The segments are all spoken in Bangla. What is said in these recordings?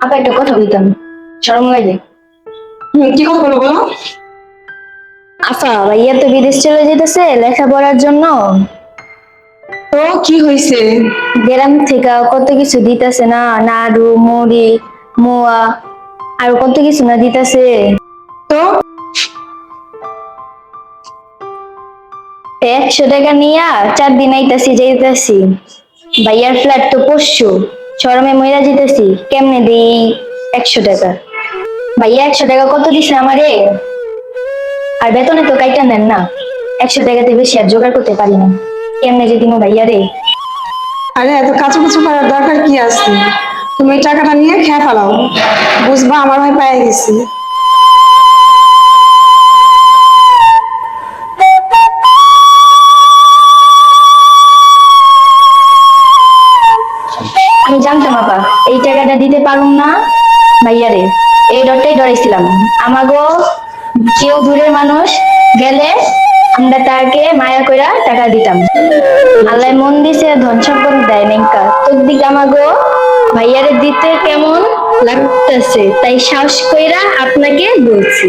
আপা একটা কথা বলতাম, শরম লাগে। কি কথা বলো বলো। আফা ভাইয়া তো বিদেশ চলে যেতেছে লেখাপড়ার জন্য। তো কি হয়েছে? গ্রাম থেকে কত কিছু দিতেছে না, নাড়ু মুড়ি মোয়া আর কত কিছু না দিতেছে। তো 100 টাকা নিয়া 4 দিন আইতাছি যাইতাছি। ভাইয়ার ফ্ল্যাট তো পরশু, শরমে মইরা যেতেছি, কেমনে দেই 100 টাকা? ভাইয়া 100 টাকা কত দিছে আমারে? আর বেতনে তো কাইটা নেন না, 100 টাকাতে বেশি আর জোগাড় করতে পারি না, কেমনে যে দিমু ভাইয়া রে? আরে এত কাছাকাছি করার দরকার কি আছে? তুমি এই টাকাটা নিয়ে খেয়ে ফেলাও, বুঝবা আমার ভাই পেয়ে গেছি। আমি জানতাম আপা এই টাকাটা দিতে পারুম না ভাইয়ারে, এই ডরটাই ডরাইছিলাম। আমাগো কেউ দূরের মানুষ গেলে আমরা তাকে মায়া কইরা টাকা দিতাম। আল্লাহ মন দিছে, ধন সম্পদ দেয় নেঙ্কা, তোর দিকে আমাগো ভাইয়ারে দিতে কেমন লাগতেছে, তাই সাহস কইরা আপনাকে বলছি।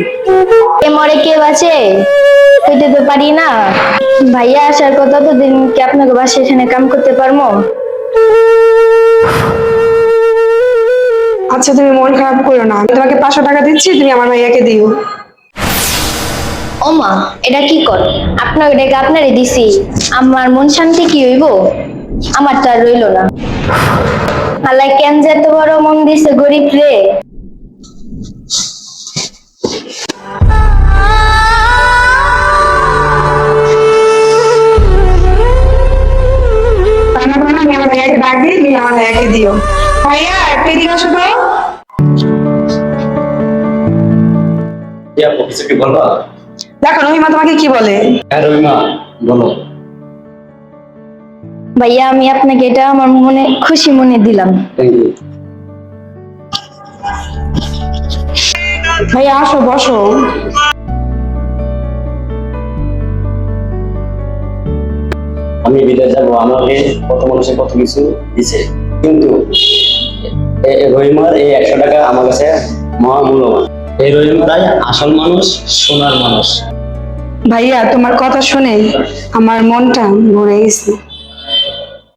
কে মরে কে বাঁচে কইতে তো পারি না। ভাইয়া আসার কথা, তো দিন কি আপনাকে বাসায় এখানে কাম করতে পারবো? আচ্ছা তুমি মন খারাপ করো না, আমি তোমাকে 500 টাকা দিচ্ছি, তুমি আমার ভাইয়াকে দিও। ওমা, এটা কি কর? আপনাকে ডেকে আপনারে দিছি, আমার মন শান্তি কি হইব? আমার তো আর রইল না। আল্লাহ কেন যে এত বড় মন দিছে গরিব রে। রান্না করো না, আমি আমার ভাইয়াকে ডাক দিই, তুমি আমার ভাইয়াকে দিও। ভাইয়া একটা দিন আসো তো। আপু কিছু কি বলবা? দেখো রহিমা তোমাকে কি বলে। হ্যাঁ রবিমা বলো। ভাইয়া আমি আপনাকে এটা আমার মনে খুশি মনে দিলাম। Thank you. ভাইয়া আসো বসো। আমি বিদেশ যাবো, আমাকে কত মানুষের কত কিছু দিছে, কিন্তু রহিমার এই 100 টাকা আমার কাছে মহামূল্যবান। এই রহিমারাই আসল মানুষ, সোনার মানুষ। ভাইয়া তোমার কথা শুনে আমার মনটা ভরে গেছে।